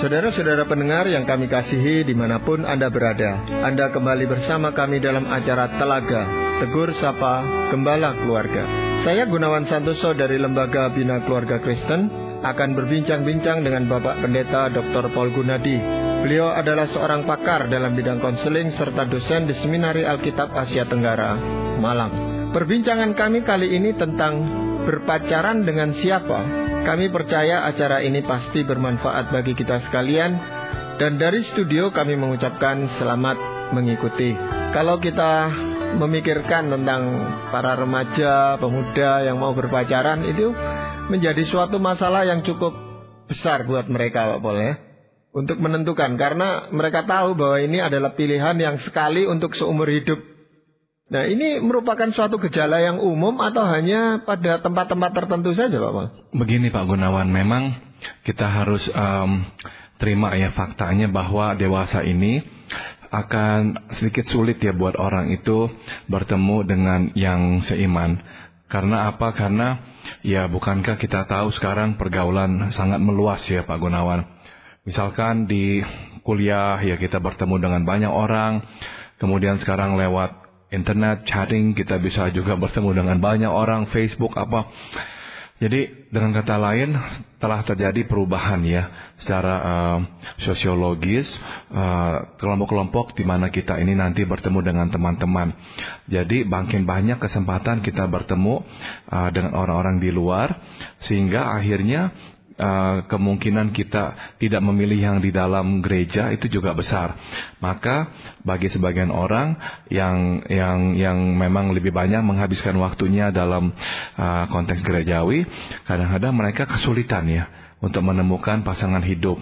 Saudara-saudara pendengar yang kami kasihi dimanapun Anda berada, Anda kembali bersama kami dalam acara Telaga, Tegur Sapa Gembala Keluarga. Saya Gunawan Santoso dari Lembaga Bina Keluarga Kristen akan berbincang-bincang dengan Bapak Pendeta Dr. Paul Gunadi. Beliau adalah seorang pakar dalam bidang konseling serta dosen di Seminari Alkitab Asia Tenggara, Malang. Perbincangan kami kali ini tentang berpacaran dengan siapa. Kami percaya acara ini pasti bermanfaat bagi kita sekalian. Dan dari studio kami mengucapkan selamat mengikuti. Kalau kita memikirkan tentang para remaja, pemuda yang mau berpacaran, itu menjadi suatu masalah yang cukup besar buat mereka, Pak Paul, ya, untuk menentukan. Karena mereka tahu bahwa ini adalah pilihan yang sekali untuk seumur hidup. Nah, ini merupakan suatu gejala yang umum atau hanya pada tempat-tempat tertentu saja, Pak Paul? Begini Pak Gunawan, memang kita harus terima ya faktanya bahwa dewasa ini akan sedikit sulit ya buat orang itu bertemu dengan yang seiman. Karena apa? Karena ya bukankah kita tahu sekarang pergaulan sangat meluas ya Pak Gunawan. Misalkan di kuliah ya kita bertemu dengan banyak orang, kemudian sekarang lewat internet, chatting, kita bisa juga bertemu dengan banyak orang, Facebook, apa. Jadi, dengan kata lain, telah terjadi perubahan ya, secara sosiologis, kelompok-kelompok di mana kita ini nanti bertemu dengan teman-teman. Jadi, makin banyak kesempatan kita bertemu dengan orang-orang di luar, sehingga akhirnya kemungkinan kita tidak memilih yang di dalam gereja itu juga besar. Maka bagi sebagian orang yang memang lebih banyak menghabiskan waktunya dalam konteks gerejawi, kadang-kadang mereka kesulitan ya untuk menemukan pasangan hidup.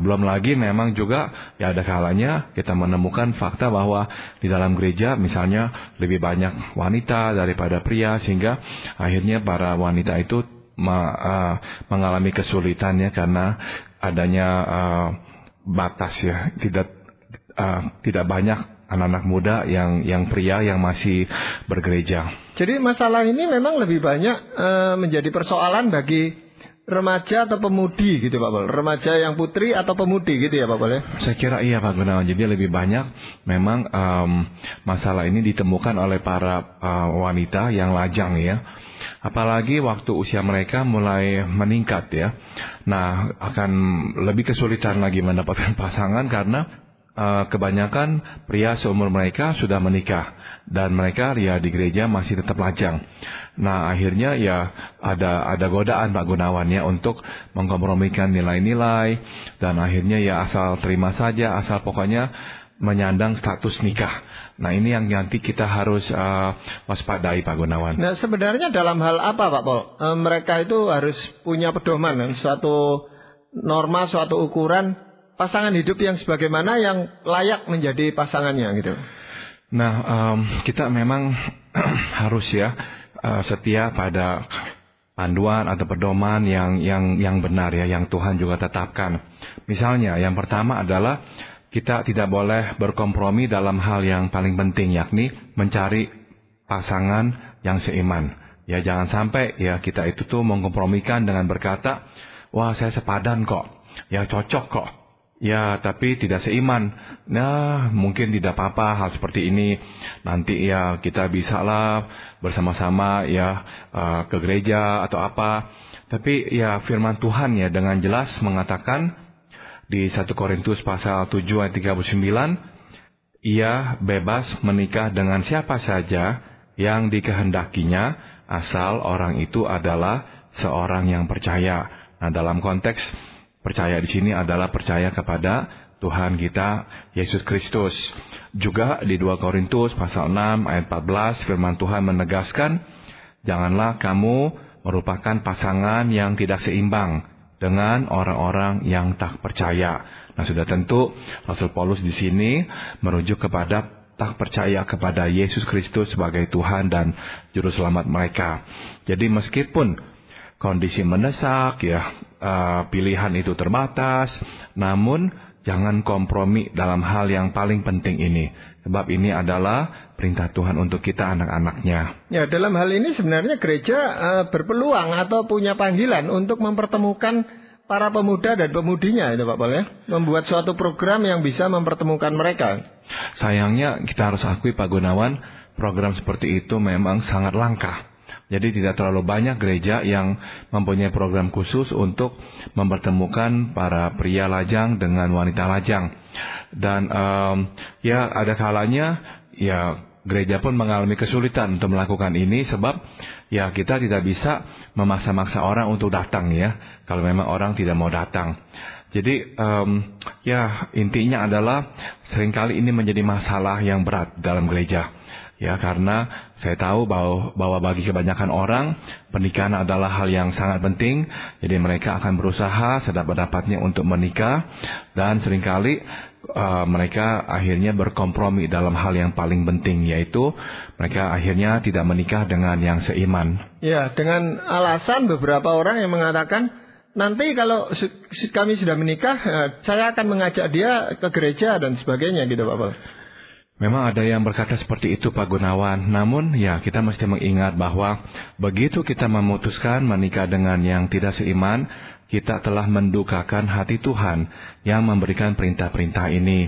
Belum lagi memang juga ya ada kalanya kita menemukan fakta bahwa di dalam gereja misalnya lebih banyak wanita daripada pria, sehingga akhirnya para wanita itu mengalami kesulitannya karena adanya batas ya, tidak banyak anak-anak muda yang pria yang masih bergereja. Jadi masalah ini memang lebih banyak menjadi persoalan bagi remaja atau pemudi gitu Pak Paul, remaja yang putri atau pemudi gitu ya Pak Paul ya? Saya kira iya Pak Gunawan. Jadi lebih banyak memang masalah ini ditemukan oleh para wanita yang lajang ya. Apalagi waktu usia mereka mulai meningkat ya. Nah, akan lebih kesulitan lagi mendapatkan pasangan karena kebanyakan pria seumur mereka sudah menikah dan mereka ya di gereja masih tetap lajang. Nah, akhirnya ya ada godaan Pak Gunawan ya untuk mengkompromikan nilai-nilai, dan akhirnya ya asal terima saja, asal pokoknya menyandang status nikah. Nah, ini yang nanti kita harus waspadai Pak Gunawan. Nah, sebenarnya dalam hal apa Pak Paul? Mereka itu harus punya pedoman, suatu norma, suatu ukuran pasangan hidup yang sebagaimana yang layak menjadi pasangannya gitu. Nah, kita memang harus ya setia pada panduan atau pedoman yang benar ya, yang Tuhan juga tetapkan. Misalnya, yang pertama adalah kita tidak boleh berkompromi dalam hal yang paling penting, yakni mencari pasangan yang seiman. Ya, jangan sampai ya kita itu tuh mengkompromikan dengan berkata, wah saya sepadan kok, ya cocok kok, ya tapi tidak seiman. Nah, mungkin tidak apa-apa hal seperti ini. Nanti ya kita bisalah bersama-sama ya ke gereja atau apa. Tapi ya firman Tuhan ya dengan jelas mengatakan di 1 Korintus pasal 7 ayat 39, ia bebas menikah dengan siapa saja yang dikehendakinya, asal orang itu adalah seorang yang percaya. Nah, dalam konteks percaya di sini adalah percaya kepada Tuhan kita Yesus Kristus. Juga di 2 Korintus pasal 6 ayat 14 firman Tuhan menegaskan, janganlah kamu merupakan pasangan yang tidak seimbang dengan orang-orang yang tak percaya. Nah, sudah tentu Rasul Paulus di sini merujuk kepada tak percaya kepada Yesus Kristus sebagai Tuhan dan Juru Selamat mereka. Jadi meskipun kondisi mendesak ya, pilihan itu terbatas, namun jangan kompromi dalam hal yang paling penting ini. Sebab ini adalah perintah Tuhan untuk kita anak-anaknya. Ya, dalam hal ini sebenarnya gereja berpeluang atau punya panggilan untuk mempertemukan para pemuda dan pemudinya itu Pak Paul ya, membuat suatu program yang bisa mempertemukan mereka. Sayangnya kita harus akui Pak Gunawan, program seperti itu memang sangat langka. Jadi tidak terlalu banyak gereja yang mempunyai program khusus untuk mempertemukan para pria lajang dengan wanita lajang. Dan ya ada kalanya ya gereja pun mengalami kesulitan untuk melakukan ini sebab ya kita tidak bisa memaksa-maksa orang untuk datang ya, kalau memang orang tidak mau datang. Jadi ya intinya adalah seringkali ini menjadi masalah yang berat dalam gereja. Ya karena saya tahu bahwa bagi kebanyakan orang pernikahan adalah hal yang sangat penting. Jadi mereka akan berusaha sedapat-dapatnya untuk menikah dan seringkali mereka akhirnya berkompromi dalam hal yang paling penting, yaitu mereka akhirnya tidak menikah dengan yang seiman. Ya, dengan alasan beberapa orang yang mengatakan nanti kalau kami sudah menikah, saya akan mengajak dia ke gereja dan sebagainya gitu Pak Paul. Memang ada yang berkata seperti itu Pak Gunawan. Namun ya kita mesti mengingat bahwa begitu kita memutuskan menikah dengan yang tidak seiman, kita telah mendukakan hati Tuhan yang memberikan perintah-perintah ini.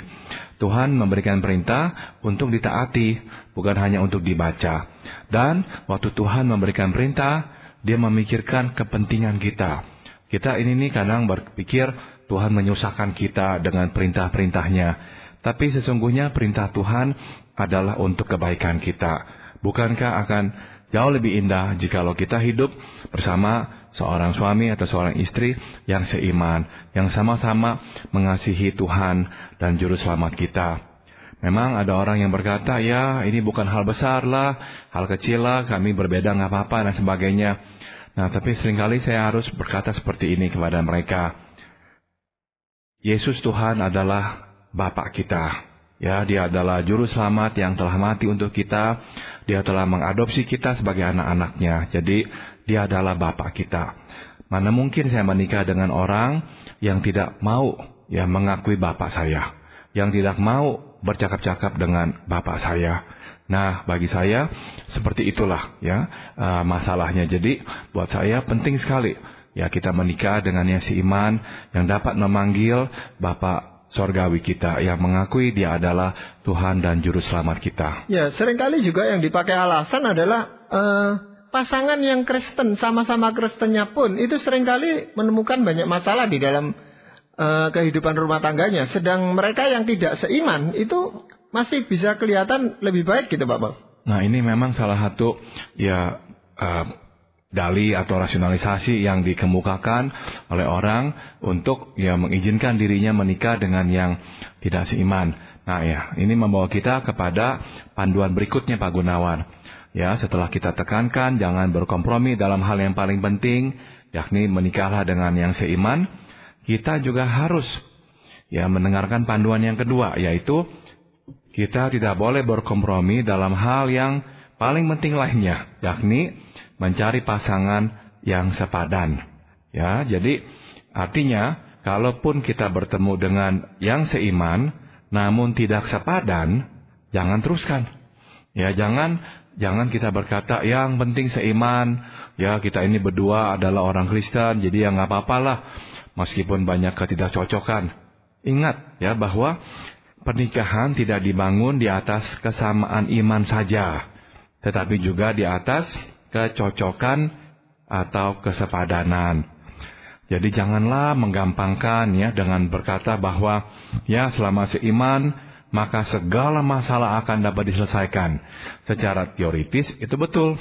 Tuhan memberikan perintah untuk ditaati, bukan hanya untuk dibaca. Dan waktu Tuhan memberikan perintah, Dia memikirkan kepentingan kita. Kita ini kadang berpikir Tuhan menyusahkan kita dengan perintah-perintahnya. Tapi sesungguhnya perintah Tuhan adalah untuk kebaikan kita. Bukankah akan jauh lebih indah jikalau kita hidup bersama seorang suami atau seorang istri yang seiman, yang sama-sama mengasihi Tuhan dan Juru Selamat kita. Memang ada orang yang berkata, ya ini bukan hal besar lah, hal kecil lah, kami berbeda nggak apa-apa dan sebagainya. Nah tapi seringkali saya harus berkata seperti ini kepada mereka. Yesus Tuhan adalah Bapak kita. Ya, Dia adalah Juru Selamat yang telah mati untuk kita. Dia telah mengadopsi kita sebagai anak-anaknya. Jadi, Dia adalah Bapak kita. Mana mungkin saya menikah dengan orang yang tidak mau ya mengakui Bapak saya, yang tidak mau bercakap-cakap dengan Bapak saya. Nah, bagi saya seperti itulah ya masalahnya. Jadi, buat saya penting sekali ya kita menikah dengan yang seiman, yang dapat memanggil Bapak sorgawi kita, yang mengakui Dia adalah Tuhan dan Juru Selamat kita. Ya, seringkali juga yang dipakai alasan adalah pasangan yang Kristen, sama-sama Kristennya pun itu seringkali menemukan banyak masalah di dalam kehidupan rumah tangganya. Sedang mereka yang tidak seiman itu masih bisa kelihatan lebih baik gitu Pak Paul. Nah ini memang salah satu ya dalih atau rasionalisasi yang dikemukakan oleh orang untuk ya mengizinkan dirinya menikah dengan yang tidak seiman. Nah ya, ini membawa kita kepada panduan berikutnya Pak Gunawan. Ya, setelah kita tekankan jangan berkompromi dalam hal yang paling penting, yakni menikahlah dengan yang seiman, kita juga harus ya mendengarkan panduan yang kedua, yaitu kita tidak boleh berkompromi dalam hal yang paling penting lainnya, yakni mencari pasangan yang sepadan. Ya, jadi artinya kalaupun kita bertemu dengan yang seiman namun tidak sepadan, jangan teruskan. Ya, jangan kita berkata yang penting seiman. Ya, kita ini berdua adalah orang Kristen, jadi ya nggak apa-apalah meskipun banyak ketidakcocokan. Ingat ya bahwa pernikahan tidak dibangun di atas kesamaan iman saja, tetapi juga di atas kecocokan atau kesepadanan. Jadi janganlah menggampangkan ya dengan berkata bahwa ya selama seiman maka segala masalah akan dapat diselesaikan. Secara teoritis itu betul.